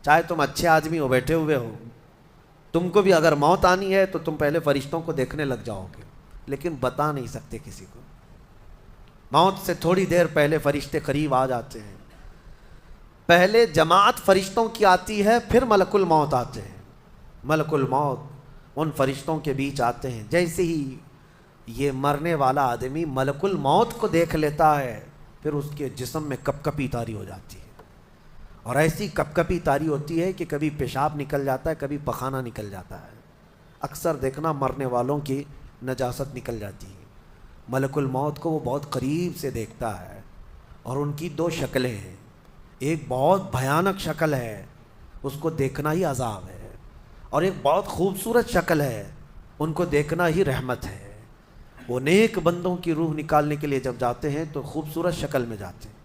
چاہے تم اچھے آدمی ہو، بیٹھے ہوئے ہو، تم کو بھی اگر موت آنی ہے تو تم پہلے فرشتوں کو دیکھنے لگ جاؤ گے، لیکن بتا نہیں سکتے کسی کو۔ موت سے تھوڑی دیر پہلے فرشتے قریب آ جاتے ہیں، پہلے جماعت فرشتوں کی آتی ہے، پھر ملک الموت آتے ہیں۔ ملک الموت ان فرشتوں کے بیچ آتے ہیں۔ جیسے ہی یہ مرنے والا آدمی ملک الموت کو دیکھ لیتا ہے، پھر اس کے جسم میں کپ کپی طاری ہو جاتی ہے، اور ایسی کپ کپی طاری ہوتی ہے کہ کبھی پیشاب نکل جاتا ہے، کبھی پخانہ نکل جاتا ہے۔ اکثر دیکھنا مرنے والوں کی نجاست نکل جاتی ہے۔ ملک الموت کو وہ بہت قریب سے دیکھتا ہے، اور ان کی دو شکلیں ہیں، ایک بہت بھیانک شکل ہے، اس کو دیکھنا ہی عذاب ہے، اور ایک بہت خوبصورت شکل ہے، ان کو دیکھنا ہی رحمت ہے۔ وہ نیک بندوں کی روح نکالنے کے لیے جب جاتے ہیں تو خوبصورت شکل میں جاتے ہیں،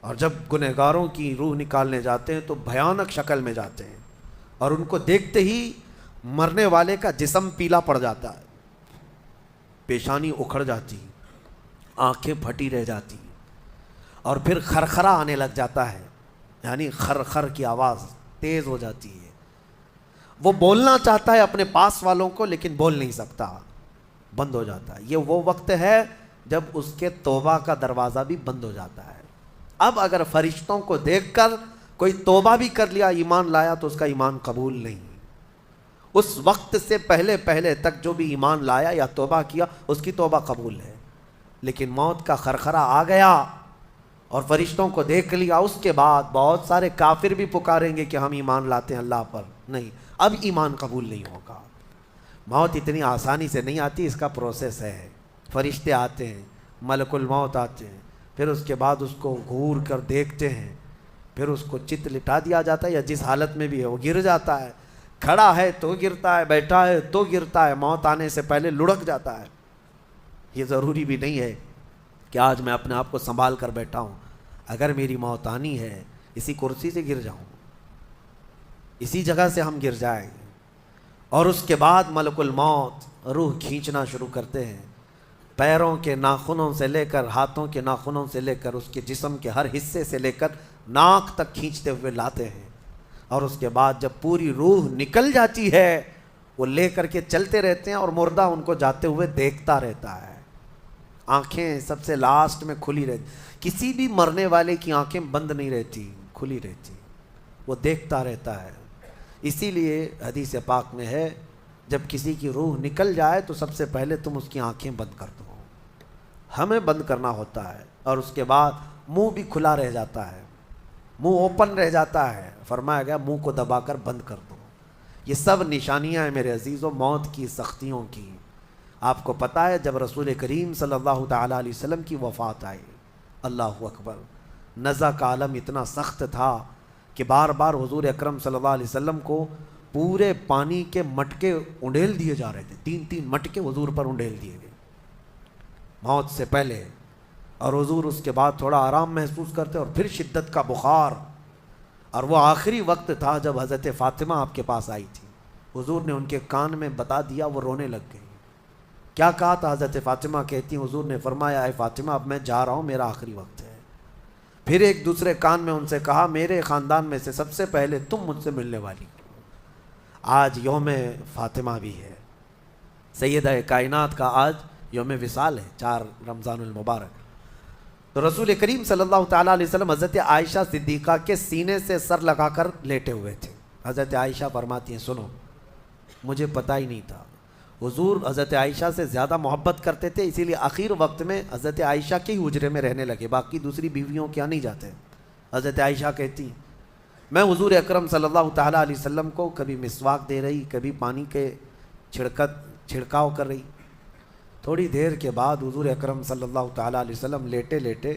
اور جب گنہگاروں کی روح نکالنے جاتے ہیں تو بھیانک شکل میں جاتے ہیں، اور ان کو دیکھتے ہی مرنے والے کا جسم پیلا پڑ جاتا ہے، پیشانی اکھڑ جاتی، آنکھیں پھٹی رہ جاتی، اور پھر خرخرا آنے لگ جاتا ہے، یعنی خرخر کی آواز تیز ہو جاتی ہے۔ وہ بولنا چاہتا ہے اپنے پاس والوں کو، لیکن بول نہیں سکتا، بند ہو جاتا ہے۔ یہ وہ وقت ہے جب اس کے توبہ کا دروازہ بھی بند ہو جاتا ہے۔ اب اگر فرشتوں کو دیکھ کر کوئی توبہ بھی کر لیا، ایمان لایا، تو اس کا ایمان قبول نہیں۔ اس وقت سے پہلے پہلے تک جو بھی ایمان لایا یا توبہ کیا، اس کی توبہ قبول ہے، لیکن موت کا خرخرہ آ گیا اور فرشتوں کو دیکھ لیا، اس کے بعد بہت سارے کافر بھی پکاریں گے کہ ہم ایمان لاتے ہیں اللہ پر، نہیں، اب ایمان قبول نہیں ہوگا۔ موت اتنی آسانی سے نہیں آتی، اس کا پروسیس ہے۔ فرشتے آتے ہیں، ملک الموت آتے ہیں، پھر اس کے بعد اس کو گھور کر دیکھتے ہیں، پھر اس کو چت لٹا دیا جاتا ہے، یا جس حالت میں بھی ہے وہ گر جاتا ہے، کھڑا ہے تو گرتا ہے، بیٹھا ہے تو گرتا ہے، موت آنے سے پہلے لڑک جاتا ہے۔ یہ ضروری بھی نہیں ہے کہ آج میں اپنے آپ کو سنبھال کر بیٹھا ہوں، اگر میری موت آنی ہے اسی کرسی سے گر جاؤں، اسی جگہ سے ہم گر جائیں گے۔ اور اس کے بعد ملک الموت روح کھینچنا شروع کرتے ہیں، پیروں کے ناخنوں سے لے کر، ہاتھوں کے ناخنوں سے لے کر، اس کے جسم کے ہر حصے سے لے کر ناک تک کھینچتے ہوئے لاتے ہیں، اور اس کے بعد جب پوری روح نکل جاتی ہے، وہ لے کر کے چلتے رہتے ہیں، اور مردہ ان کو جاتے ہوئے دیکھتا رہتا ہے۔ آنکھیں سب سے لاسٹ میں کھلی رہتی، کسی بھی مرنے والے کی آنکھیں بند نہیں رہتی، کھلی رہتی، وہ دیکھتا رہتا ہے۔ اسی لیے حدیث پاک میں ہے، جب کسی کی روح نکل جائے تو سب سے پہلے تم اس کی آنکھیں بند کر دو، ہمیں بند کرنا ہوتا ہے، اور اس کے بعد منہ بھی کھلا رہ جاتا ہے، منہ اوپن رہ جاتا ہے، فرمایا گیا منہ کو دبا کر بند کر دو۔ یہ سب نشانیاں ہیں میرے عزیزوں موت کی سختیوں کی۔ آپ کو پتہ ہے جب رسول کریم صلی اللہ تعالیٰ علیہ وسلم کی وفات آئی، اللہ اکبر، نزع کا عالم اتنا سخت تھا کہ بار بار حضور اکرم صلی اللہ علیہ وسلم کو پورے پانی کے مٹکے انڈیل دیے جا رہے تھے، 3 مٹکے حضور پر انڈیل دیے گئے موت سے پہلے، اور حضور اس کے بعد تھوڑا آرام محسوس کرتے، اور پھر شدت کا بخار۔ اور وہ آخری وقت تھا جب حضرت فاطمہ آپ کے پاس آئی تھی، حضور نے ان کے کان میں بتا دیا، وہ رونے لگ گئی۔ کیا کہا تھا حضرت فاطمہ کہتی ہیں، حضور نے فرمایا اے فاطمہ اب میں جا رہا ہوں، میرا آخری وقت ہے۔ پھر ایک دوسرے کان میں ان سے کہا میرے خاندان میں سے سب سے پہلے تم مجھ سے ملنے والی۔ آج یوم فاطمہ بھی ہے، سیدہ کائنات کا آج یوم وصال ہے، 4 رمضان المبارک۔ تو رسول کریم صلی اللہ تعالیٰ علیہ وسلم حضرت عائشہ صدیقہ کے سینے سے سر لگا کر لیٹے ہوئے تھے۔ حضرت عائشہ فرماتی ہیں سنو، مجھے پتہ ہی نہیں تھا، حضور حضرت عائشہ سے زیادہ محبت کرتے تھے، اسی لیے آخر وقت میں حضرت عائشہ کے ہی حجرے میں رہنے لگے، باقی دوسری بیویوں کیا نہیں جاتے۔ حضرت عائشہ کہتی میں حضور اکرم صلی اللہ تعالیٰ علیہ وسلم کو کبھی مسواک دے رہی، کبھی پانی کے چھڑکاؤ کر رہی۔ تھوڑی دیر کے بعد حضور اکرم صلی اللہ تعالیٰ علیہ وسلم لیٹے لیٹے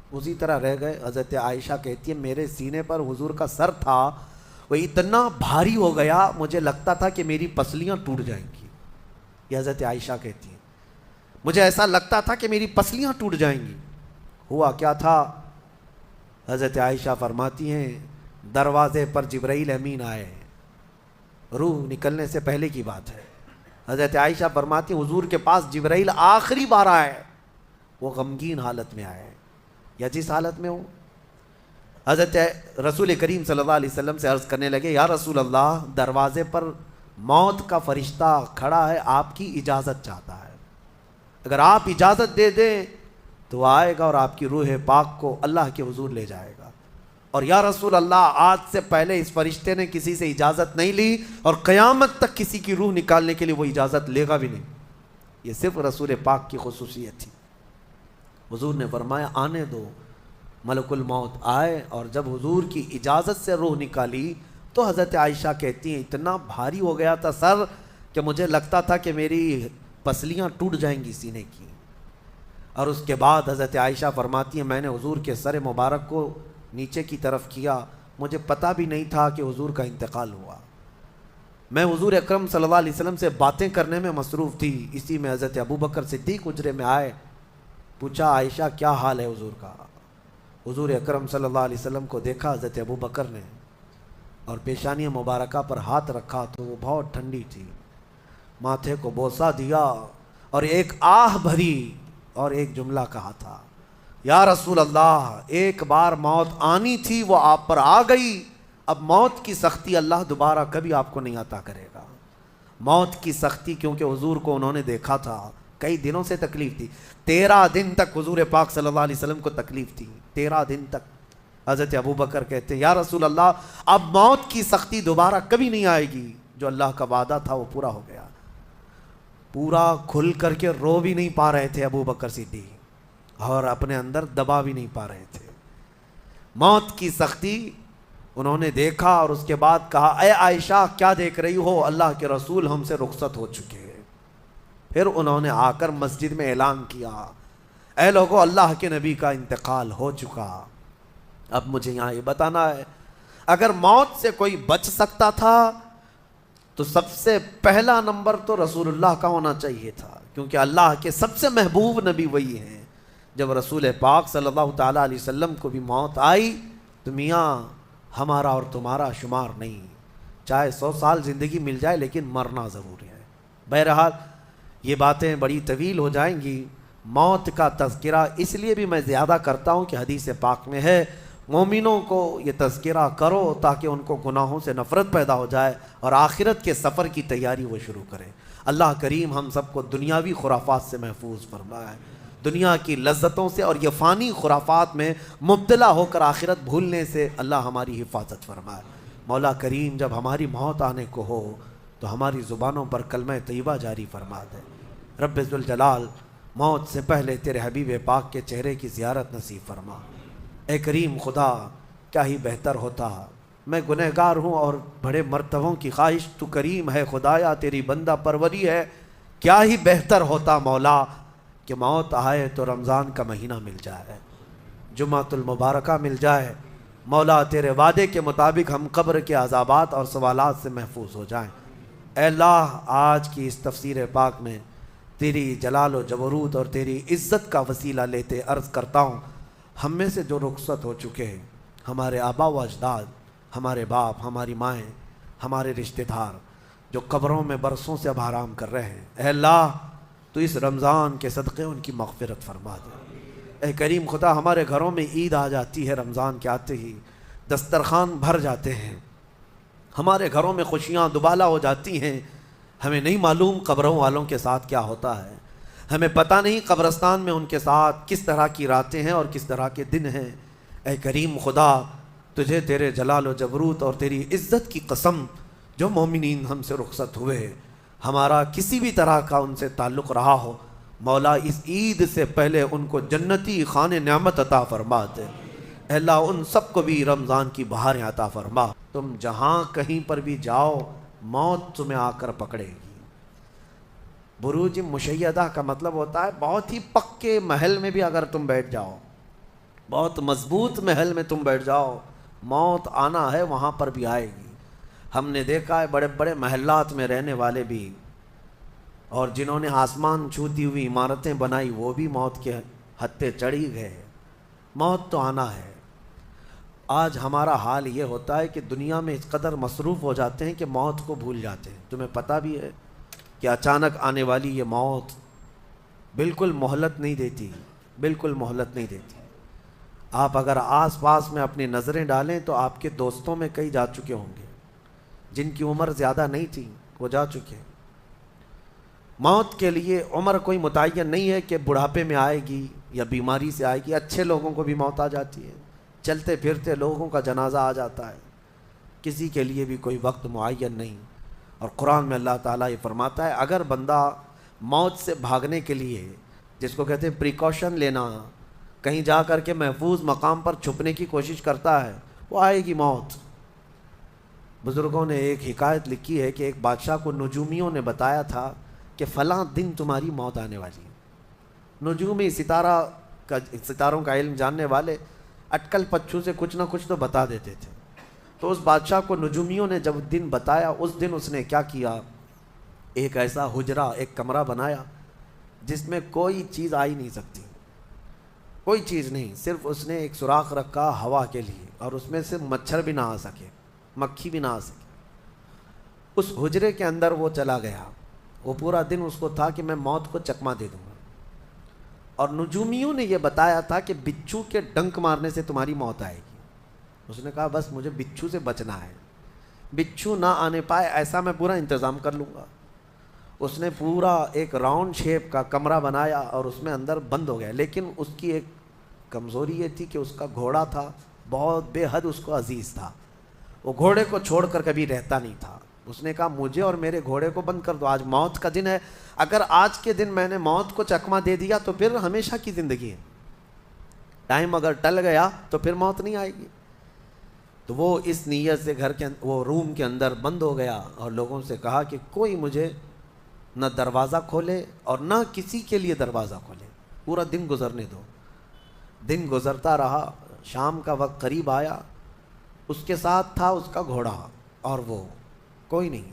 اسی طرح رہ گئے۔ حضرت عائشہ کہتی ہے میرے سینے پر حضور کا سر تھا، وہ اتنا بھاری ہو گیا مجھے لگتا تھا کہ میری پسلیاں ٹوٹ جائیں گی۔ یہ حضرت عائشہ کہتی ہیں مجھے ایسا لگتا تھا کہ میری پسلیاں ٹوٹ جائیں گی۔ ہوا کیا تھا؟ حضرت عائشہ فرماتی ہیں دروازے پر جبرائیل امین آئے، روح نکلنے سے پہلے کی بات ہے۔ حضرت عائشہ فرماتی ہیں حضور کے پاس جبرائیل آخری بار آئے، وہ غمگین حالت میں آئے، یا جس حالت میں ہو حضرت رسول کریم صلی اللہ علیہ وسلم سے عرض کرنے لگے یا رسول اللہ دروازے پر موت کا فرشتہ کھڑا ہے، آپ کی اجازت چاہتا ہے، اگر آپ اجازت دے دیں تو آئے گا اور آپ کی روح پاک کو اللہ کے حضور لے جائے گا۔ اور یا رسول اللہ آج سے پہلے اس فرشتے نے کسی سے اجازت نہیں لی اور قیامت تک کسی کی روح نکالنے کے لیے وہ اجازت لے گا بھی نہیں، یہ صرف رسول پاک کی خصوصیت تھی۔ حضور نے فرمایا آنے دو، ملک الموت آئے، اور جب حضور کی اجازت سے روح نکالی تو حضرت عائشہ کہتی ہیں اتنا بھاری ہو گیا تھا سر کہ مجھے لگتا تھا کہ میری پسلیاں ٹوٹ جائیں گی سینے کی۔ اور اس کے بعد حضرت عائشہ فرماتی ہیں میں نے حضور کے سر مبارک کو نیچے کی طرف کیا، مجھے پتہ بھی نہیں تھا کہ حضور کا انتقال ہوا، میں حضور اکرم صلی اللہ علیہ وسلم سے باتیں کرنے میں مصروف تھی، اسی میں حضرت ابو بکر صدیق حجرے میں آئے، پوچھا عائشہ کیا حال ہے حضور کا؟ حضور اکرم صلی اللہ علیہ وسلم کو دیکھا حضرت ابو بکر نے اور پیشانی مبارکہ پر ہاتھ رکھا تو وہ بہت ٹھنڈی تھی، ماتھے کو بوسہ دیا اور ایک آہ بھری اور ایک جملہ کہا تھا یا رسول اللہ ایک بار موت آنی تھی وہ آپ پر آ گئی، اب موت کی سختی اللہ دوبارہ کبھی آپ کو نہیں عطا کرے گا۔ موت کی سختی کیونکہ حضور کو انہوں نے دیکھا تھا، کئی دنوں سے تکلیف تھی، 13 دن تک حضور پاک صلی اللہ علیہ وسلم کو تکلیف تھی، 13 دن تک۔ حضرت ابو بکر کہتے ہیں یا رسول اللہ اب موت کی سختی دوبارہ کبھی نہیں آئے گی، جو اللہ کا وعدہ تھا وہ پورا ہو گیا۔ پورا کھل کر کے رو بھی نہیں پا رہے تھے ابو بکر صدیق اور اپنے اندر دبا بھی نہیں پا رہے تھے۔ موت کی سختی انہوں نے دیکھا اور اس کے بعد کہا اے عائشہ کیا دیکھ رہی ہو، اللہ کے رسول ہم سے رخصت ہو چکے ہیں۔ پھر انہوں نے آ کر مسجد میں اعلان کیا اے لوگو اللہ کے نبی کا انتقال ہو چکا۔ اب مجھے یہاں یہ بتانا ہے اگر موت سے کوئی بچ سکتا تھا تو سب سے پہلا نمبر تو رسول اللہ کا ہونا چاہیے تھا، کیونکہ اللہ کے سب سے محبوب نبی وہی ہیں۔ جب رسول پاک صلی اللہ تعالیٰ علیہ وسلم کو بھی موت آئی تو میاں ہمارا اور تمہارا شمار نہیں، چاہے 100 سال زندگی مل جائے لیکن مرنا ضروری ہے۔ بہرحال یہ باتیں بڑی طویل ہو جائیں گی، موت کا تذکرہ اس لیے بھی میں زیادہ کرتا ہوں کہ حدیث پاک میں ہے مومنوں کو یہ تذکرہ کرو تاکہ ان کو گناہوں سے نفرت پیدا ہو جائے اور آخرت کے سفر کی تیاری وہ شروع کریں۔ اللہ کریم ہم سب کو دنیاوی خرافات سے محفوظ فرمائے، دنیا کی لذتوں سے اور یہ فانی خرافات میں مبتلا ہو کر آخرت بھولنے سے اللہ ہماری حفاظت فرمائے۔ مولا کریم جب ہماری موت آنے کو ہو تو ہماری زبانوں پر کلمہ طیبہ جاری فرما دے۔ رب ذوالجلال موت سے پہلے تیرے حبیب پاک کے چہرے کی زیارت نصیب فرما۔ اے کریم خدا کیا ہی بہتر ہوتا، میں گنہگار ہوں اور بڑے مرتبوں کی خواہش، تو کریم ہے خدایا تیری بندہ پروری ہے، کیا ہی بہتر ہوتا مولا کہ موت آئے تو رمضان کا مہینہ مل جائے، جمعۃ المبارکہ مل جائے، مولا تیرے وعدے کے مطابق ہم قبر کے عذابات اور سوالات سے محفوظ ہو جائیں۔ اے اللہ آج کی اس تفسیر پاک میں تیری جلال و جبروت اور تیری عزت کا وسیلہ لیتے عرض کرتا ہوں ہم میں سے جو رخصت ہو چکے ہیں، ہمارے آبا و اجداد، ہمارے باپ، ہماری مائیں، ہمارے رشتہ دار جو قبروں میں برسوں سے اب آرام کر رہے ہیں، اے اللہ تو اس رمضان کے صدقے ان کی مغفرت فرما دے۔ اے کریم خدا ہمارے گھروں میں عید آ جاتی ہے، رمضان کے آتے ہی دسترخوان بھر جاتے ہیں، ہمارے گھروں میں خوشیاں دوبالا ہو جاتی ہیں، ہمیں نہیں معلوم قبروں والوں کے ساتھ کیا ہوتا ہے، ہمیں پتہ نہیں قبرستان میں ان کے ساتھ کس طرح کی راتیں ہیں اور کس طرح کے دن ہیں۔ اے کریم خدا تجھے تیرے جلال و جبروت اور تیری عزت کی قسم جو مومنین ہم سے رخصت ہوئے ہمارا کسی بھی طرح کا ان سے تعلق رہا ہو، مولا اس عید سے پہلے ان کو جنتی خان نعمت عطا فرما دے۔ اے اللہ ان سب کو بھی رمضان کی بہاریں عطا فرما۔ تم جہاں کہیں پر بھی جاؤ موت تمہیں آ کر پکڑے گی۔ بروج مشیدہ کا مطلب ہوتا ہے بہت ہی پکے محل میں بھی اگر تم بیٹھ جاؤ، بہت مضبوط محل میں تم بیٹھ جاؤ، موت آنا ہے وہاں پر بھی آئے گی۔ ہم نے دیکھا ہے بڑے بڑے محلات میں رہنے والے بھی اور جنہوں نے آسمان چھوتی ہوئی عمارتیں بنائی وہ بھی موت کے ہتھے چڑھی گئے، موت تو آنا ہے۔ آج ہمارا حال یہ ہوتا ہے کہ دنیا میں اس قدر مصروف ہو جاتے ہیں کہ موت کو بھول جاتے ہیں۔ تمہیں پتہ بھی ہے کہ اچانک آنے والی یہ موت بالکل مہلت نہیں دیتی، بالکل مہلت نہیں دیتی۔ آپ اگر آس پاس میں اپنی نظریں ڈالیں تو آپ کے دوستوں میں کئی جا چکے ہوں گے، جن کی عمر زیادہ نہیں تھی وہ جا چکے۔ موت کے لیے عمر کوئی متعین نہیں ہے کہ بڑھاپے میں آئے گی یا بیماری سے آئے گی، اچھے لوگوں کو بھی موت آ جاتی ہے، چلتے پھرتے لوگوں کا جنازہ آ جاتا ہے، کسی کے لیے بھی کوئی وقت معین نہیں۔ اور قرآن میں اللہ تعالیٰ یہ فرماتا ہے اگر بندہ موت سے بھاگنے کے لیے، جس کو کہتے ہیں پریکاشن لینا، کہیں جا کر کے محفوظ مقام پر چھپنے کی کوشش کرتا ہے، وہ آئے گی موت۔ بزرگوں نے ایک حکایت لکھی ہے کہ ایک بادشاہ کو نجومیوں نے بتایا تھا کہ فلاں دن تمہاری موت آنے والی ہے۔ نجومی ستاروں کا علم جاننے والے اٹکل پچھو سے کچھ نہ کچھ تو بتا دیتے تھے۔ تو اس بادشاہ کو نجومیوں نے جب دن بتایا، اس دن اس نے کیا کیا، ایک ایسا حجرہ، ایک کمرہ بنایا جس میں کوئی چیز آ ہی نہیں سکتی، کوئی چیز نہیں، صرف اس نے ایک سوراخ رکھا ہوا کے لیے، اور اس میں سے مچھر بھی نہ آ سکے، مکھی بھی نہ آ سکے۔ اس حجرے کے اندر وہ چلا گیا، وہ پورا دن اس کو تھا کہ میں موت کو چکما دے دوں گا، اور نجومیوں نے یہ بتایا تھا کہ بچھو کے ڈنک مارنے سے تمہاری موت آئے گی۔ اس نے کہا بس مجھے بچھو سے بچنا ہے، بچھو نہ آنے پائے ایسا میں پورا انتظام کر لوں گا۔ اس نے پورا ایک راؤنڈ شیپ کا کمرہ بنایا اور اس میں اندر بند ہو گیا، لیکن اس کی ایک کمزوری یہ تھی کہ اس کا گھوڑا تھا، بہت بے حد اس کو عزیز تھا، وہ گھوڑے کو چھوڑ کر کبھی رہتا نہیں تھا۔ اس نے کہا مجھے اور میرے گھوڑے کو بند کر دو، آج موت کا دن ہے، اگر آج کے دن میں نے موت کو چکما دے دیا تو پھر ہمیشہ کی زندگی ہے، ٹائم اگر ٹل گیا تو پھر موت نہیں آئے گی۔ تو وہ اس نیت سے وہ روم کے اندر بند ہو گیا اور لوگوں سے کہا کہ کوئی مجھے نہ دروازہ کھولے اور نہ کسی کے لیے دروازہ کھولے، پورا دن گزرنے دو۔ دن گزرتا رہا، شام کا وقت قریب آیا، اس کے ساتھ تھا اس کا گھوڑا اور وہ کوئی نہیں۔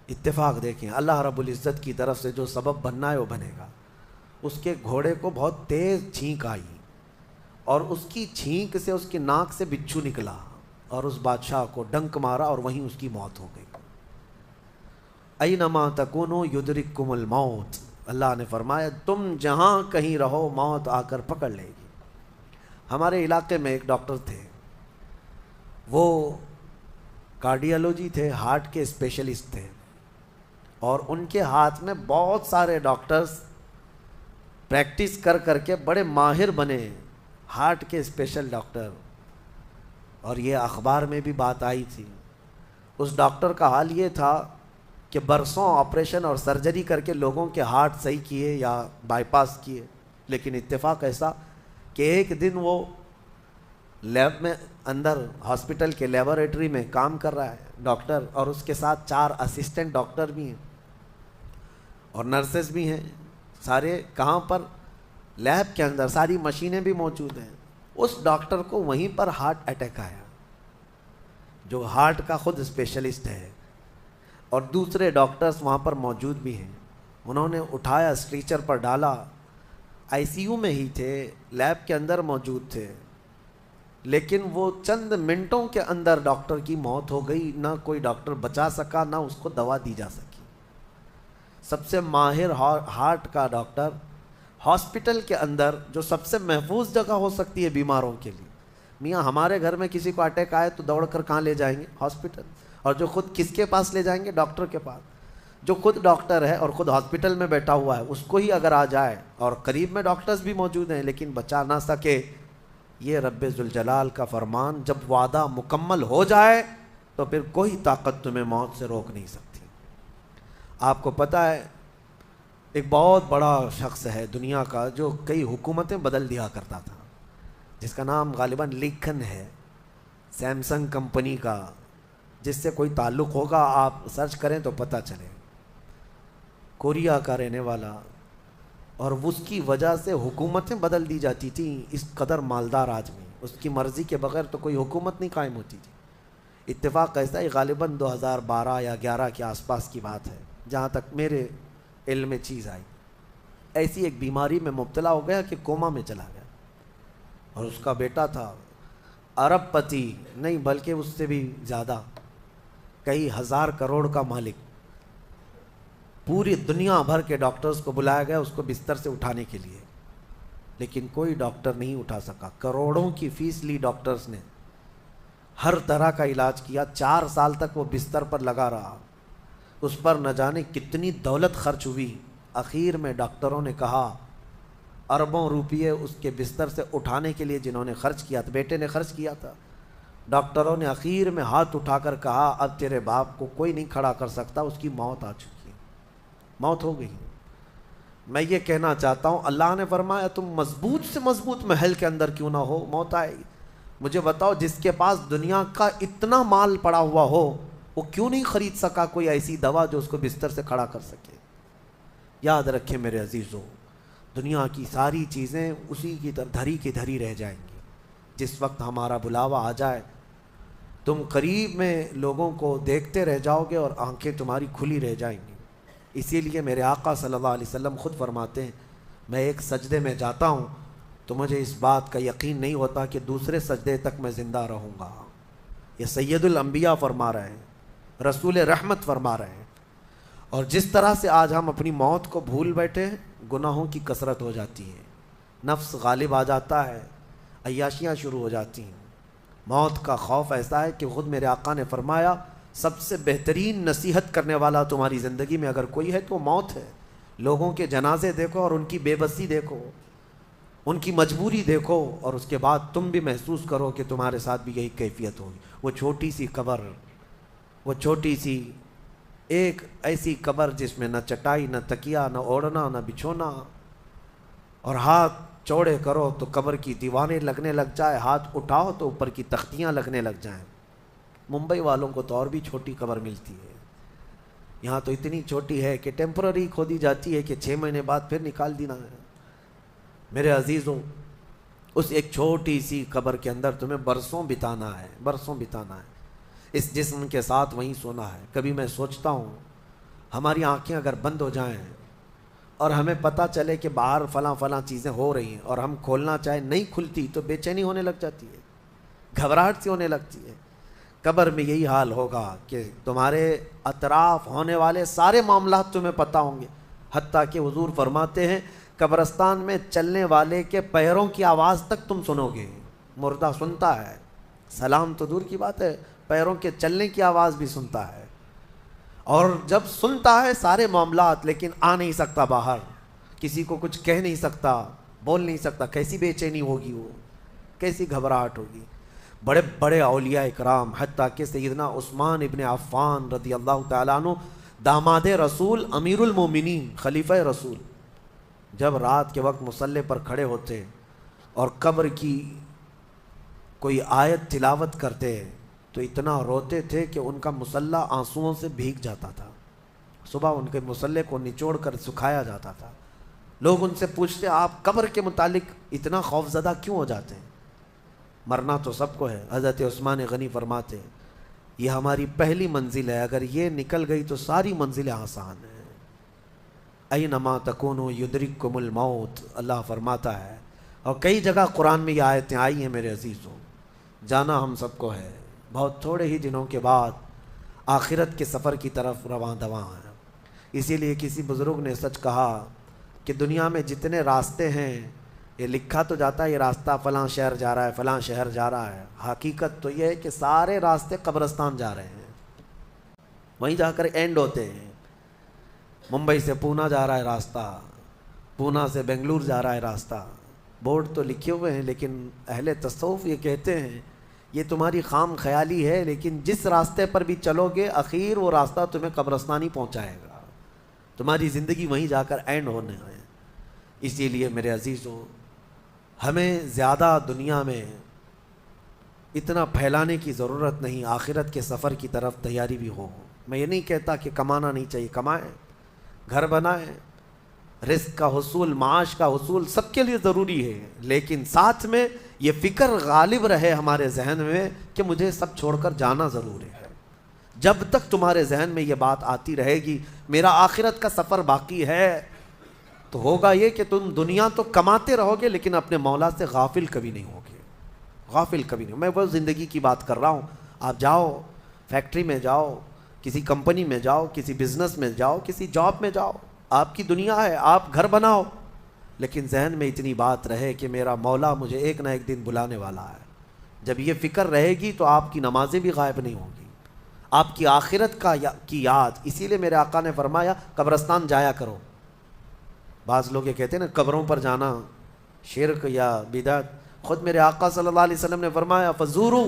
اتفاق دیکھیں، اللہ رب العزت کی طرف سے جو سبب بننا ہے وہ بنے گا۔ اس کے گھوڑے کو بہت تیز چھینک آئی اور اس کی چھینک سے اس کی ناک سے بچھو نکلا اور اس بادشاہ کو ڈنک مارا اور وہیں اس کی موت ہو گئی۔ اینما تکونوا یدرککم الموت، اللہ نے فرمایا تم جہاں کہیں رہو موت آ کر پکڑ لے گی۔ ہمارے علاقے میں ایک ڈاکٹر تھے، وہ کارڈیالوجی تھے، ہارٹ کے اسپیشلسٹ تھے، اور ان کے ہاتھ میں بہت سارے ڈاکٹرز پریکٹس کر کر کے بڑے ماہر بنے، ہارٹ کے اسپیشل ڈاکٹر۔ اور یہ اخبار میں بھی بات آئی تھی۔ اس ڈاکٹر کا حال یہ تھا کہ برسوں آپریشن اور سرجری کر کے لوگوں کے ہارٹ صحیح کیے یا بائی پاس کیے، لیکن اتفاق ایسا کہ ایک دن وہ لیب میں اندر ہاسپٹل کے لیبارٹری میں کام کر رہا ہے ڈاکٹر، اور اس کے ساتھ 4 اسسٹنٹ ڈاکٹر بھی ہیں اور نرسز بھی ہیں، سارے کہاں پر، لیب کے اندر، ساری مشینیں بھی موجود ہیں۔ اس ڈاکٹر کو وہیں پر ہارٹ اٹیک آیا، جو ہارٹ کا خود اسپیشلسٹ ہے، اور دوسرے ڈاکٹرز وہاں پر موجود بھی ہیں۔ انہوں نے اٹھایا، اسٹریچر پر ڈالا، آئی سی یو میں ہی تھے، لیب کے اندر موجود تھے، لیکن وہ چند منٹوں کے اندر ڈاکٹر کی موت ہو گئی، نہ کوئی ڈاکٹر بچا سکا، نہ اس کو دوا دی جا سکی۔ سب سے ماہر ہارٹ کا ڈاکٹر ہاسپٹل کے اندر، جو سب سے محفوظ جگہ ہو سکتی ہے بیماروں کے لیے۔ میاں ہمارے گھر میں کسی کو اٹیک آئے تو دوڑ کر کہاں لے جائیں گے؟ ہاسپٹل۔ اور جو خود کس کے پاس لے جائیں گے؟ ڈاکٹر کے پاس۔ جو خود ڈاکٹر ہے اور خود ہاسپٹل میں بیٹھا ہوا ہے، اس کو ہی اگر آ جائے، اور قریب میں ڈاکٹرز بھی موجود ہیں لیکن بچا نہ سکے، یہ رب ذوالجلال کا فرمان، جب وعدہ مکمل ہو جائے تو پھر کوئی طاقت تمہیں موت سے روک نہیں سکتی۔ آپ کو پتہ ہے ایک بہت بڑا شخص ہے دنیا کا جو کئی حکومتیں بدل دیا کرتا تھا، جس کا نام غالباً لیکن ہے، سیمسنگ کمپنی کا، جس سے کوئی تعلق ہوگا آپ سرچ کریں تو پتہ چلے، کوریا کا رہنے والا، اور اس کی وجہ سے حکومتیں بدل دی جاتی تھیں، اس قدر مالدار آدمی، اس کی مرضی کے بغیر تو کوئی حکومت نہیں قائم ہوتی تھی۔ اتفاق ایسا ہے، غالباً 2012 یا 11 کے آس پاس کی بات ہے، جہاں تک میرے علم میں چیز آئی، ایسی ایک بیماری میں مبتلا ہو گیا کہ کوما میں چلا گیا، اور اس کا بیٹا تھا ارب پتی، نہیں بلکہ اس سے بھی زیادہ، کئی ہزار کروڑ کا مالک۔ پوری دنیا بھر کے ڈاکٹرز کو بلایا گیا اس کو بستر سے اٹھانے کے لیے، لیکن کوئی ڈاکٹر نہیں اٹھا سکا. کروڑوں کی فیس لی ڈاکٹرز نے, ہر طرح کا علاج کیا, 4 سال تک وہ بستر پر لگا رہا, اس پر نہ جانے کتنی دولت خرچ ہوئی. اخیر میں ڈاکٹروں نے کہا, اربوں روپیے اس کے بستر سے اٹھانے کے لیے جنہوں نے خرچ کیا تھا, بیٹے نے خرچ کیا تھا, ڈاکٹروں نے اخیر میں ہاتھ اٹھا کر کہا اب تیرے باپ کو کوئی نہیں کھڑا کر سکتا, اس کی موت آ چکی ہے, موت ہو گئی. میں یہ کہنا چاہتا ہوں, اللہ نے فرمایا تم مضبوط سے مضبوط محل کے اندر کیوں نہ ہو, موت آئے گی. مجھے بتاؤ, جس کے پاس دنیا کا اتنا مال پڑا ہوا ہو, وہ کیوں نہیں خرید سکا کوئی ایسی دوا جو اس کو بستر سے کھڑا کر سکے؟ یاد رکھیں میرے عزیزوں, دنیا کی ساری چیزیں اسی کی دھری کی دھری رہ جائیں گی. جس وقت ہمارا بلاوا آ جائے, تم قریب میں لوگوں کو دیکھتے رہ جاؤ گے اور آنکھیں تمہاری کھلی رہ جائیں گی. اسی لیے میرے آقا صلی اللہ علیہ وسلم خود فرماتے ہیں, میں ایک سجدے میں جاتا ہوں تو مجھے اس بات کا یقین نہیں ہوتا کہ دوسرے سجدے تک میں زندہ رہوں گا. یہ سید الانبیاء فرما رہے ہیں, رسول رحمت فرما رہے ہیں. اور جس طرح سے آج ہم اپنی موت کو بھول بیٹھے ہیں, گناہوں کی کثرت ہو جاتی ہے, نفس غالب آ جاتا ہے, عیاشیاں شروع ہو جاتی ہیں. موت کا خوف ایسا ہے کہ خود میرے آقا نے فرمایا سب سے بہترین نصیحت کرنے والا تمہاری زندگی میں اگر کوئی ہے تو موت ہے. لوگوں کے جنازے دیکھو اور ان کی بے بسی دیکھو, ان کی مجبوری دیکھو, اور اس کے بعد تم بھی محسوس کرو کہ تمہارے ساتھ بھی یہی کیفیت ہوگی. وہ چھوٹی سی قبر, وہ چھوٹی سی ایک ایسی قبر جس میں نہ چٹائی, نہ تکیا, نہ اوڑھنا, نہ بچھونا, اور ہاتھ چوڑے کرو تو قبر کی دیواریں لگنے لگ جائے, ہاتھ اٹھاؤ تو اوپر کی تختیاں لگنے لگ جائیں. ممبئی والوں کو تو اور بھی چھوٹی قبر ملتی ہے, یہاں تو اتنی چھوٹی ہے کہ ٹیمپرری کھودی جاتی ہے کہ 6 مہینے بعد پھر نکال دینا ہے. میرے عزیزوں, اس ایک چھوٹی سی قبر کے اندر تمہیں برسوں بتانا ہے, برسوں بتانا ہے. اس جسم کے ساتھ وہیں سونا ہے. کبھی میں سوچتا ہوں ہماری آنکھیں اگر بند ہو جائیں اور ہمیں پتہ چلے کہ باہر فلاں فلاں چیزیں ہو رہی ہیں اور ہم کھولنا چاہیں نہیں کھلتی تو بے چینی ہونے لگ جاتی ہے, گھبراہٹ سی ہونے لگتی ہے. قبر میں یہی حال ہوگا کہ تمہارے اطراف ہونے والے سارے معاملات تمہیں پتہ ہوں گے. حتیٰ کہ حضور فرماتے ہیں قبرستان میں چلنے والے کے پیروں کی آواز تک تم سنو گے. مردہ سنتا ہے, سلام تو دور کی بات ہے, پیروں کے چلنے کی آواز بھی سنتا ہے. اور جب سنتا ہے سارے معاملات, لیکن آ نہیں سکتا باہر, کسی کو کچھ کہہ نہیں سکتا, بول نہیں سکتا. کیسی بے چینی ہوگی, وہ کیسی گھبراہٹ ہوگی. بڑے بڑے اولیاء اکرام, حتیٰ کہ سیدنا عثمان ابن عفان رضی اللہ تعالیٰ عنہ, داماد رسول, امیر المومنین, خلیفہ رسول, جب رات کے وقت مصلی پر کھڑے ہوتے اور قبر کی کوئی آیت تلاوت کرتے تو اتنا روتے تھے کہ ان کا مصلی آنسوؤں سے بھیگ جاتا تھا. صبح ان کے مصلی کو نچوڑ کر سکھایا جاتا تھا. لوگ ان سے پوچھتے آپ قبر کے متعلق اتنا خوفزدہ کیوں ہو جاتے ہیں؟ مرنا تو سب کو ہے. حضرت عثمان غنی فرماتے ہیں یہ ہماری پہلی منزل ہے, اگر یہ نکل گئی تو ساری منزلیں آسان ہیں. اینما تکونوا یدرککم الموت, اللہ فرماتا ہے. اور کئی جگہ قرآن میں یہ آیتیں آئی ہیں میرے عزیزوں. جانا ہم سب کو ہے, بہت تھوڑے ہی دنوں کے بعد آخرت کے سفر کی طرف رواں دواں ہیں. اسی لیے کسی بزرگ نے سچ کہا کہ دنیا میں جتنے راستے ہیں یہ لکھا تو جاتا ہے یہ راستہ فلاں شہر جا رہا ہے, فلاں شہر جا رہا ہے. حقیقت تو یہ ہے کہ سارے راستے قبرستان جا رہے ہیں, وہیں جا کر اینڈ ہوتے ہیں. ممبئی سے پونا جا رہا ہے راستہ, پونا سے بنگلور جا رہا ہے راستہ. بورڈ تو لکھے ہوئے ہیں, لیکن اہل تصوف یہ کہتے ہیں یہ تمہاری خام خیالی ہے, لیکن جس راستے پر بھی چلو گے اخیر وہ راستہ تمہیں قبرستان ہی پہنچائے گا. تمہاری زندگی وہیں جا کر اینڈ ہونے ہے. اسی لیے میرے عزیزوں, ہمیں زیادہ دنیا میں اتنا پھیلانے کی ضرورت نہیں. آخرت کے سفر کی طرف تیاری بھی ہو. میں یہ نہیں کہتا کہ کمانا نہیں چاہیے, کمائیں, گھر بنائیں, رزق کا حصول, معاش کا حصول سب کے لیے ضروری ہے, لیکن ساتھ میں یہ فکر غالب رہے ہمارے ذہن میں کہ مجھے سب چھوڑ کر جانا ضروری ہے. جب تک تمہارے ذہن میں یہ بات آتی رہے گی میرا آخرت کا سفر باقی ہے, تو ہوگا یہ کہ تم دنیا تو کماتے رہو گے لیکن اپنے مولا سے غافل کبھی نہیں ہوگے, غافل کبھی نہیں. میں وہ زندگی کی بات کر رہا ہوں. آپ جاؤ, فیکٹری میں جاؤ, کسی کمپنی میں جاؤ, کسی بزنس میں جاؤ, کسی جاب میں جاؤ, آپ کی دنیا ہے, آپ گھر بناؤ, لیکن ذہن میں اتنی بات رہے کہ میرا مولا مجھے ایک نہ ایک دن بلانے والا ہے. جب یہ فکر رہے گی تو آپ کی نمازیں بھی غائب نہیں ہوں گی, آپ کی آخرت کی یاد. اسی لیے میرے آقا نے فرمایا قبرستان جایا کرو. بعض لوگ یہ کہتے ہیں نا قبروں پر جانا شرک یا بدعت. خود میرے آقا صلی اللہ علیہ وسلم نے فرمایا فزورو,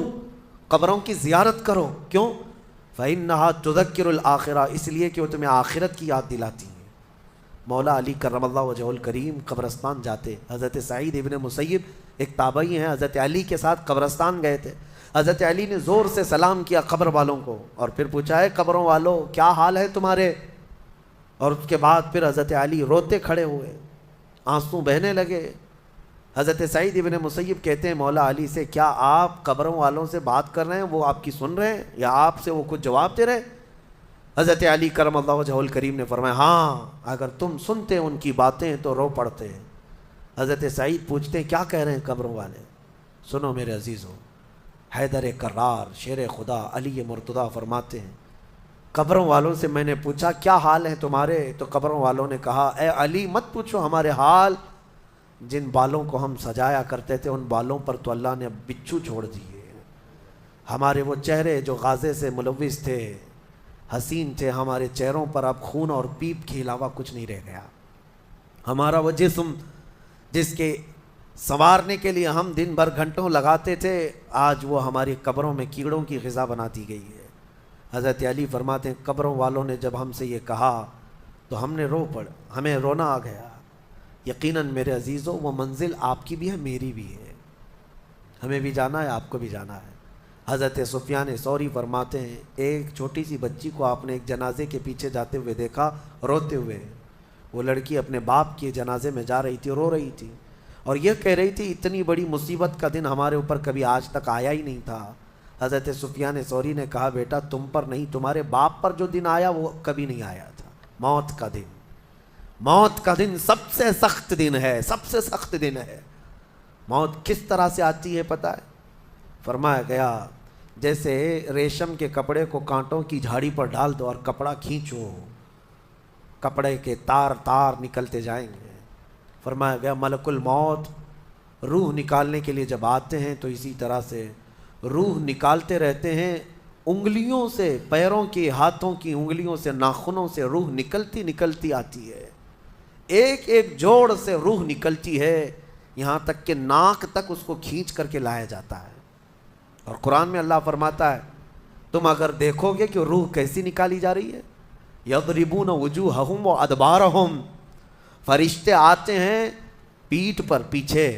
قبروں کی زیارت کرو. کیوں؟ فإنها تذکر الآخرہ, اس لیے کہ وہ تمہیں آخرت کی یاد دلاتی ہیں. مولا علی کرم اللہ وجہہ الکریم قبرستان جاتے. حضرت سعید ابن مسیب ایک تابعی ہیں, حضرت علی کے ساتھ قبرستان گئے تھے. حضرت علی نے زور سے سلام کیا قبر والوں کو اور پھر پوچھا ہے قبروں والوں کیا حال ہے تمہارے. اور اس کے بعد پھر حضرت علی روتے کھڑے ہوئے, آنسو بہنے لگے. حضرت سعید ابن مسیب کہتے ہیں مولا علی سے کیا آپ قبروں والوں سے بات کر رہے ہیں, وہ آپ کی سن رہے ہیں یا آپ سے وہ کچھ جواب دے رہے ہیں؟ حضرت علی کرم اللہ وجہہ الکریم نے فرمایا ہاں, اگر تم سنتے ان کی باتیں تو رو پڑتے. حضرت سعید پوچھتے ہیں کیا کہہ رہے ہیں قبروں والے؟ سنو میرے عزیزوں, حیدر کرار شیر خدا علی مرتضیٰ فرماتے ہیں قبروں والوں سے میں نے پوچھا کیا حال ہے تمہارے, تو قبروں والوں نے کہا اے علی مت پوچھو ہمارے حال, جن بالوں کو ہم سجایا کرتے تھے ان بالوں پر تو اللہ نے بچھو چھوڑ دیے. ہمارے وہ چہرے جو غازے سے ملوث تھے, حسین تھے, ہمارے چہروں پر اب خون اور پیپ کے علاوہ کچھ نہیں رہ گیا. ہمارا وہ جسم جس کے سنوارنے کے لیے ہم دن بھر گھنٹوں لگاتے تھے, آج وہ ہماری قبروں میں کیڑوں کی غذا بنا دی گئی ہے. حضرت علی فرماتے ہیں قبروں والوں نے جب ہم سے یہ کہا تو ہم نے ہمیں رونا آ گیا. یقیناً میرے عزیزوں وہ منزل آپ کی بھی ہے میری بھی ہے, ہمیں بھی جانا ہے آپ کو بھی جانا ہے. حضرت سفیان ثوری فرماتے ہیں ایک چھوٹی سی بچی کو آپ نے ایک جنازے کے پیچھے جاتے ہوئے دیکھا روتے ہوئے. وہ لڑکی اپنے باپ کے جنازے میں جا رہی تھی, رو رہی تھی اور یہ کہہ رہی تھی اتنی بڑی مصیبت کا دن ہمارے اوپر کبھی آج تک آیا ہی نہیں تھا. حضرت سفیان ثوری نے کہا بیٹا تم پر نہیں تمہارے باپ پر جو دن آیا وہ کبھی نہیں آیا تھا. موت کا دن, موت کا دن سب سے سخت دن ہے, سب سے سخت دن ہے. موت کس طرح سے آتی ہے پتہ ہے؟ فرمایا گیا جیسے ریشم کے کپڑے کو کانٹوں کی جھاڑی پر ڈال دو اور کپڑا کھینچو, کپڑے کے تار تار نکلتے جائیں گے. فرمایا گیا ملک الموت روح نکالنے کے لیے جب آتے ہیں تو اسی طرح سے روح نکالتے رہتے ہیں انگلیوں سے, پیروں کی ہاتھوں کی انگلیوں سے, ناخنوں سے روح نکلتی آتی ہے. ایک ایک جوڑ سے روح نکلتی ہے یہاں تک کہ ناک تک اس کو کھینچ کر کے لایا جاتا ہے. اور قرآن میں اللہ فرماتا ہے تم اگر دیکھو گے کہ روح کیسی نکالی جا رہی ہے, یضربون وجوہہم وادبارہم, فرشتے آتے ہیں پیٹھ پر پیچھے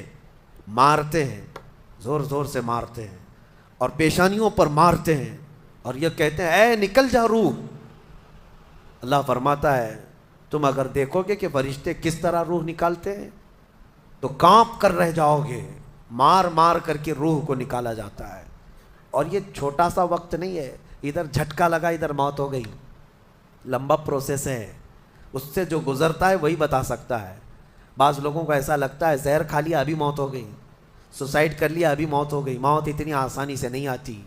مارتے ہیں, زور زور سے مارتے ہیں اور پیشانیوں پر مارتے ہیں اور یہ کہتے ہیں اے نکل جا روح. اللہ فرماتا ہے تم اگر دیکھو گے کہ فرشتے کس طرح روح نکالتے ہیں تو کانپ کر رہ جاؤ گے, مار مار کر کے روح کو نکالا جاتا ہے. اور یہ چھوٹا سا وقت نہیں ہے, ادھر جھٹکا لگا ادھر موت ہو گئی, لمبا پروسیس ہے. اس سے جو گزرتا ہے وہی بتا سکتا ہے. بعض لوگوں کو ایسا لگتا ہے زہر کھا لیا ابھی موت ہو گئی, سوسائڈ کر لیا ابھی موت ہو گئی. موت اتنی آسانی سے نہیں آتی,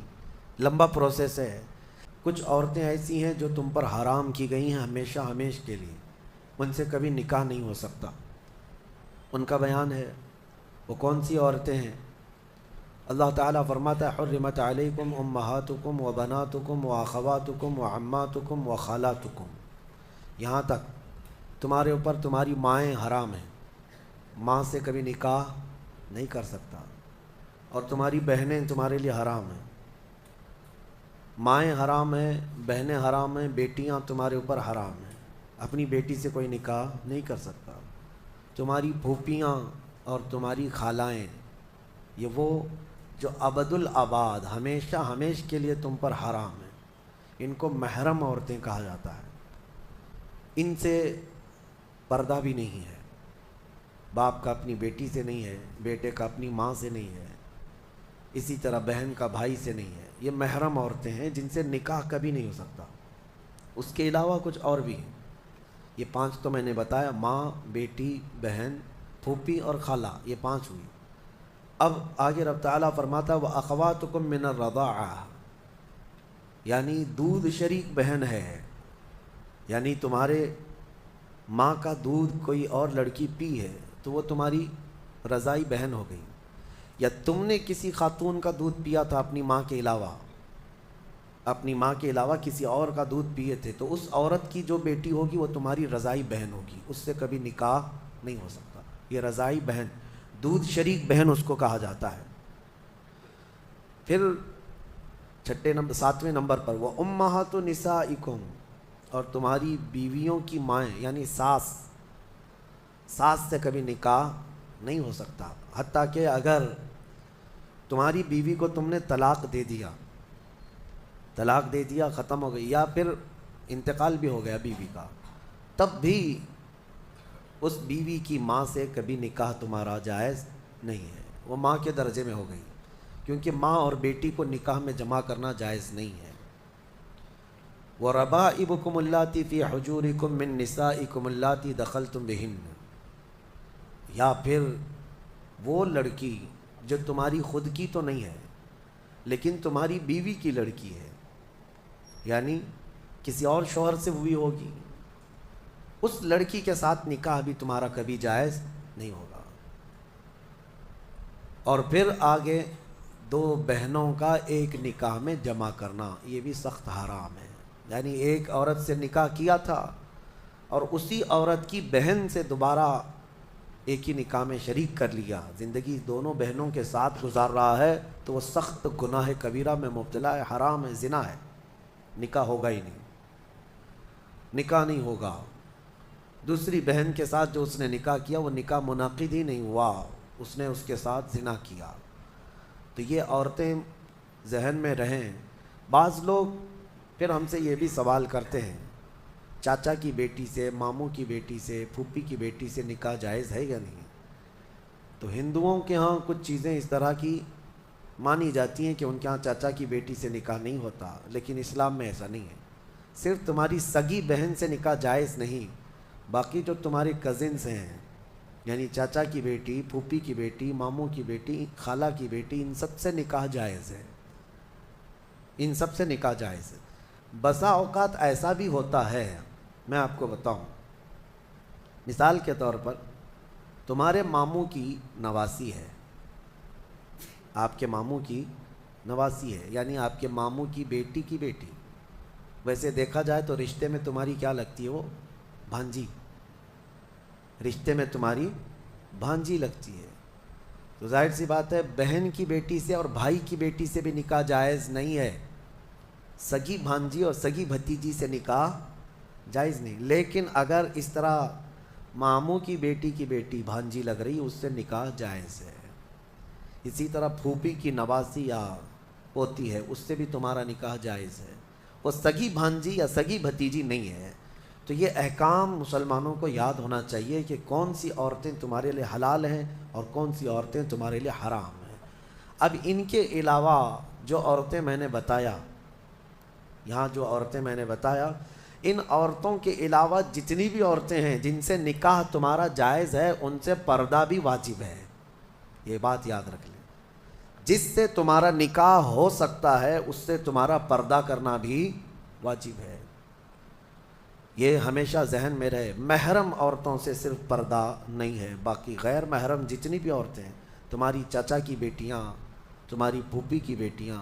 لمبا پروسیس ہے. کچھ عورتیں ایسی ہیں جو تم پر حرام کی گئی ہیں ہمیشہ ہمیش کے لیے, ان سے کبھی نکاح نہیں ہو سکتا. ان کا بیان ہے وہ کون سی عورتیں ہیں. اللہ تعالیٰ فرماتا ہے حرمت علیکم امہاتکم و بناتکم و اخواتکم و عماتکم و خالاتکم, یہاں تک تمہارے اوپر تمہاری مائیں حرام ہیں, ماں سے کبھی نکاح نہیں کر سکتا, اور تمہاری بہنیں تمہارے لیے حرام ہیں. مائیں حرام ہیں, بہنیں حرام ہیں, بیٹیاں تمہارے اوپر حرام ہیں, اپنی بیٹی سے کوئی نکاح نہیں کر سکتا. تمہاری پھوپھیاں اور تمہاری خالائیں یہ وہ جو ابد الآباد ہمیشہ ہمیش کے لیے تم پر حرام ہیں, ان کو محرم عورتیں کہا جاتا ہے. ان سے پردہ بھی نہیں ہے, باپ کا اپنی بیٹی سے نہیں ہے, بیٹے کا اپنی ماں سے نہیں ہے, اسی طرح بہن کا بھائی سے نہیں ہے. یہ محرم عورتیں ہیں جن سے نکاح کبھی نہیں ہو سکتا. اس کے علاوہ کچھ اور بھی ہیں, یہ 5 تو میں نے بتایا, ماں, بیٹی, بہن, پھوپھی اور خالہ, یہ 5 ہوئی. اب آگے رب تعالیٰ فرماتا وَأَخَوَاتُكُم مِّنَ الرَّضَاعَةِ, یعنی دودھ شریک بہن ہے, یعنی تمہارے ماں کا دودھ کوئی اور لڑکی پی ہے تو وہ تمہاری رضائی بہن ہو گئی. یا تم نے کسی خاتون کا دودھ پیا تھا اپنی ماں کے علاوہ، اپنی ماں کے علاوہ کسی اور کا دودھ پیے تھے، تو اس عورت کی جو بیٹی ہوگی وہ تمہاری رضائی بہن ہوگی، اس سے کبھی نکاح نہیں ہو سکتا. یہ رضائی بہن، دودھ شریک بہن اس کو کہا جاتا ہے. پھر 7ویں نمبر پر وہ امہات نسائکم، اور تمہاری بیویوں کی مائیں یعنی ساس سے کبھی نکاح نہیں ہو سکتا. حتیٰ کہ اگر تمہاری بیوی کو تم نے طلاق دے دیا ختم ہو گئی، یا پھر انتقال بھی ہو گیا بیوی کا، تب بھی اس بیوی کی ماں سے کبھی نکاح تمہارا جائز نہیں ہے. وہ ماں کے درجے میں ہو گئی، کیونکہ ماں اور بیٹی کو نکاح میں جمع کرنا جائز نہیں ہے. وَرَبَائِبُكُمُ اللَّاتِي فِي حُجُورِكُم مِّن نِّسَائِكُمُ اللَّاتِي دَخَلْتُم بِهِنَّ، یا پھر وہ لڑکی جو تمہاری خود کی تو نہیں ہے لیکن تمہاری بیوی کی لڑکی ہے، یعنی کسی اور شوہر سے ہوئی ہوگی، اس لڑکی کے ساتھ نکاح بھی تمہارا کبھی جائز نہیں ہوگا. اور پھر آگے 2 بہنوں کا ایک نکاح میں جمع کرنا، یہ بھی سخت حرام ہے. یعنی ایک عورت سے نکاح کیا تھا اور اسی عورت کی بہن سے دوبارہ ایک ہی نکاح میں شریک کر لیا، زندگی دونوں بہنوں کے ساتھ گزار رہا ہے، تو وہ سخت گناہ کبیرہ میں مبتلا ہے، حرام ہے، زنا ہے. نکاح ہوگا ہی نہیں، نکاح نہیں ہوگا. دوسری بہن کے ساتھ جو اس نے نکاح کیا وہ نکاح منعقد ہی نہیں ہوا، اس نے اس کے ساتھ زنا کیا. تو یہ عورتیں ذہن میں رہیں. بعض لوگ پھر ہم سے یہ بھی سوال کرتے ہیں، چاچا کی بیٹی سے، ماموں کی بیٹی سے، پھوپھی کی بیٹی سے نکاح جائز ہے یا نہیں؟ تو ہندوؤں کے ہاں کچھ چیزیں اس طرح کی مانی جاتی ہیں کہ ان کے ہاں چاچا کی بیٹی سے نکاح نہیں ہوتا، لیکن اسلام میں ایسا نہیں ہے. صرف تمہاری سگی بہن سے نکاح جائز نہیں، باقی جو تمہارے کزنس ہیں، یعنی چاچا کی بیٹی، پھوپھی کی بیٹی، ماموں کی بیٹی، خالہ کی بیٹی، ان سب سے نکاح جائز ہے، ان سب سے نکاح جائز ہے. بسا اوقات ایسا بھی ہوتا ہے، میں آپ کو بتاؤں، مثال کے طور پر تمہارے ماموں کی نواسی ہے، آپ کے ماموں کی نواسی ہے، یعنی آپ کے ماموں کی بیٹی. ویسے دیکھا جائے تو رشتے میں تمہاری کیا لگتی ہے؟ وہ بھانجی، رشتے میں تمہاری بھانجی لگتی ہے. تو ظاہر سی بات ہے بہن کی بیٹی سے اور بھائی کی بیٹی سے بھی نکاح جائز نہیں ہے. سگی بھانجی اور سگی بھتیجی سے نکاح جائز نہیں. لیکن اگر اس طرح ماموں کی بیٹی بھانجی لگ رہی، اس سے نکاح جائز ہے. اسی طرح پھوپھی کی نواسی یا پوتی ہے، اس سے بھی تمہارا نکاح جائز ہے. وہ سگی بھانجی یا سگی بھتیجی نہیں ہے. تو یہ احکام مسلمانوں کو یاد ہونا چاہیے کہ کون سی عورتیں تمہارے لیے حلال ہیں اور کون سی عورتیں تمہارے لیے حرام ہیں. اب ان کے علاوہ جو عورتیں میں نے بتایا، یہاں جو عورتیں میں نے بتایا، ان عورتوں کے علاوہ جتنی بھی عورتیں ہیں جن سے نکاح تمہارا جائز ہے، ان سے پردہ بھی واجب ہے. یہ بات یاد رکھ لیں، جس سے تمہارا نکاح ہو سکتا ہے اس سے تمہارا پردہ کرنا بھی واجب ہے. یہ ہمیشہ ذہن میں رہے. محرم عورتوں سے صرف پردہ نہیں ہے، باقی غیر محرم جتنی بھی عورتیں ہیں، تمہاری چاچا کی بیٹیاں، تمہاری پھوپھی کی بیٹیاں،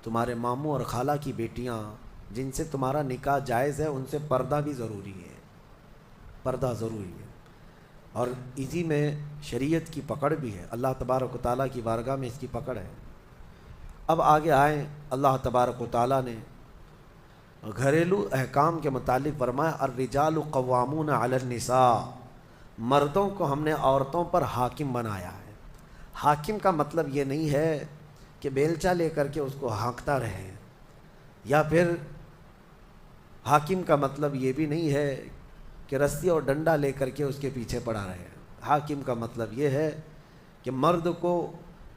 تمہارے ماموں اور خالہ کی بیٹیاں، جن سے تمہارا نکاح جائز ہے، ان سے پردہ بھی ضروری ہے، پردہ ضروری ہے. اور اسی میں شریعت کی پکڑ بھی ہے، اللہ تبارک و تعالیٰ کی بارگاہ میں اس کی پکڑ ہے. اب آگے آئیں، اللہ تبارک و تعالیٰ نے گھریلو احکام کے متعلق فرمایا الرجال قوامون علی النساء، مردوں کو ہم نے عورتوں پر حاکم بنایا ہے. حاکم کا مطلب یہ نہیں ہے کہ بیلچہ لے کر کے اس کو ہانکتا رہے، یا پھر حاکم کا مطلب یہ بھی نہیں ہے کہ رسی اور ڈنڈا لے کر کے اس کے پیچھے پڑا رہے. حاکم کا مطلب یہ ہے کہ مرد کو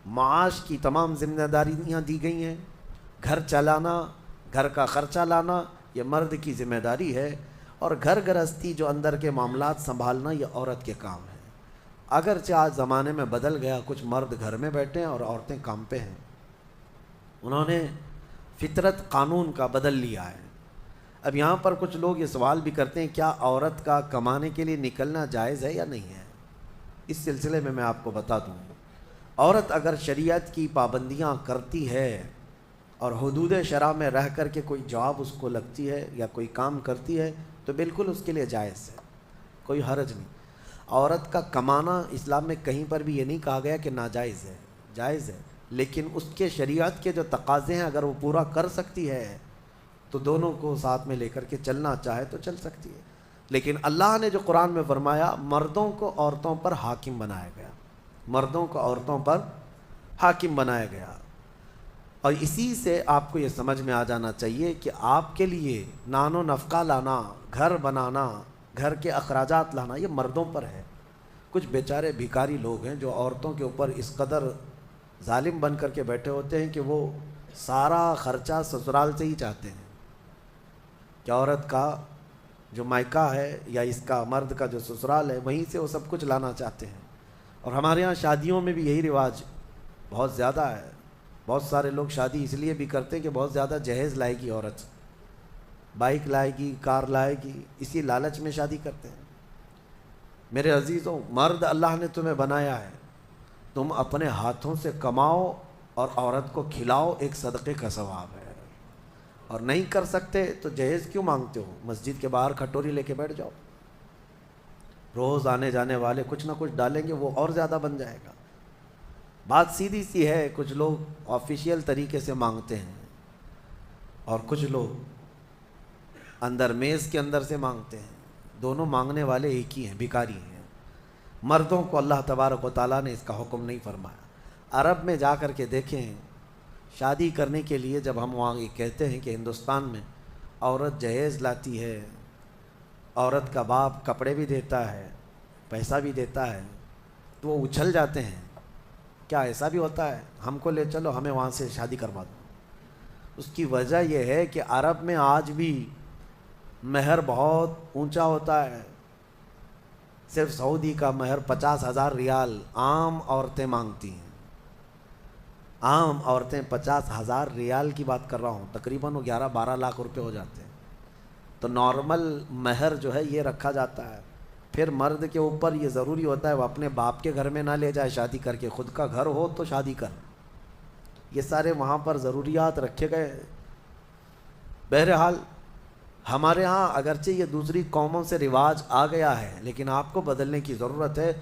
معاش کی تمام ذمہ داریاں دی گئی ہیں، گھر چلانا، گھر کا خرچہ لانا یہ مرد کی ذمہ داری ہے، اور گھر گرہستی جو اندر کے معاملات سنبھالنا یہ عورت کے کام ہے. اگرچہ آج زمانے میں بدل گیا، کچھ مرد گھر میں بیٹھے ہیں اور عورتیں کام پہ ہیں. انہوں نے فطرت قانون کا بدل لیا ہے. اب یہاں پر کچھ لوگ یہ سوال بھی کرتے ہیں کیا عورت کا کمانے کے لیے نکلنا جائز ہے یا نہیں ہے؟ اس سلسلے میں آپ کو بتا دوں، عورت اگر شریعت کی پابندیاں کرتی ہے اور حدود شرع میں رہ کر کے کوئی جاب اس کو لگتی ہے یا کوئی کام کرتی ہے تو بالکل اس کے لیے جائز ہے، کوئی حرج نہیں۔ عورت کا کمانا اسلام میں کہیں پر بھی یہ نہیں کہا گیا کہ ناجائز ہے، جائز ہے، لیکن اس کے شریعت کے جو تقاضے ہیں اگر وہ پورا کر سکتی ہے تو دونوں کو ساتھ میں لے کر کے چلنا چاہے تو چل سکتی ہے۔ لیکن اللہ نے جو قرآن میں فرمایا، مردوں کو عورتوں پر حاکم بنایا گیا، مردوں کو عورتوں پر حاکم بنایا گیا، اور اسی سے آپ کو یہ سمجھ میں آ جانا چاہیے کہ آپ کے لیے نان و نفقہ لانا، گھر بنانا، گھر کے اخراجات لانا یہ مردوں پر ہے۔ کچھ بیچارے بھکاری لوگ ہیں جو عورتوں کے اوپر اس قدر ظالم بن کر کے بیٹھے ہوتے ہیں کہ وہ سارا خرچہ سسرال سے ہی چاہتے ہیں کہ عورت کا جو مائکہ ہے یا اس کا مرد کا جو سسرال ہے وہیں سے وہ سب کچھ لانا چاہتے ہیں۔ اور ہمارے ہاں شادیوں میں بھی یہی رواج بہت زیادہ ہے۔ بہت سارے لوگ شادی اس لیے بھی کرتے ہیں کہ بہت زیادہ جہیز لائے گی عورت، بائک لائے گی، کار لائے گی، اسی لالچ میں شادی کرتے ہیں۔ میرے عزیزوں، مرد اللہ نے تمہیں بنایا ہے، تم اپنے ہاتھوں سے کماؤ اور عورت کو کھلاؤ، ایک صدقے کا ثواب ہے۔ اور نہیں کر سکتے تو جہیز کیوں مانگتے ہو؟ مسجد کے باہر کھٹوری لے کے بیٹھ جاؤ، روز آنے جانے والے کچھ نہ کچھ ڈالیں گے، وہ اور زیادہ بن جائے گا۔ بات سیدھی سی ہے، کچھ لوگ آفیشیل طریقے سے مانگتے ہیں اور کچھ لوگ اندر میز کے اندر سے مانگتے ہیں، دونوں مانگنے والے ایک ہی ہیں، بھکاری ہیں۔ مردوں کو اللہ تبارک و تعالیٰ نے اس کا حکم نہیں فرمایا۔ عرب میں جا کر کے دیکھیں، شادی کرنے کے لیے جب ہم وہاں یہ کہتے ہیں کہ ہندوستان میں عورت جہیز لاتی ہے، عورت کا باپ کپڑے بھی دیتا ہے، پیسہ بھی دیتا ہے، تو وہ اچھل جاتے ہیں، کیا ایسا بھی ہوتا ہے؟ ہم کو لے چلو، ہمیں وہاں سے شادی کروا دو۔ اس کی وجہ یہ ہے کہ عرب میں آج بھی مہر بہت اونچا ہوتا ہے۔ صرف سعودی کا مہر 50,000 ریال عام عورتیں مانگتی ہیں، عام عورتیں 50,000 ریال کی بات کر رہا ہوں، تقریباً وہ 11-12 لاکھ روپے ہو جاتے ہیں۔ تو نارمل مہر جو ہے یہ رکھا جاتا ہے۔ پھر مرد کے اوپر یہ ضروری ہوتا ہے وہ اپنے باپ کے گھر میں نہ لے جائے شادی کر کے، خود کا گھر ہو تو شادی کر۔ یہ سارے وہاں پر ضروریات رکھے گئے۔ بہرحال ہمارے ہاں اگرچہ یہ دوسری قوموں سے رواج آ گیا ہے، لیکن آپ کو بدلنے کی ضرورت ہے۔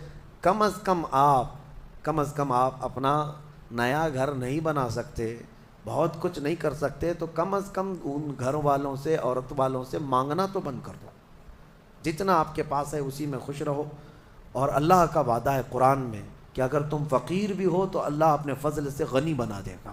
کم از کم آپ اپنا نیا گھر نہیں بنا سکتے، بہت کچھ نہیں کر سکتے، تو کم از کم ان گھر والوں سے، عورت والوں سے مانگنا تو بند کر دو۔ جتنا آپ کے پاس ہے اسی میں خوش رہو۔ اور اللہ کا وعدہ ہے قرآن میں کہ اگر تم فقیر بھی ہو تو اللہ اپنے فضل سے غنی بنا دے گا۔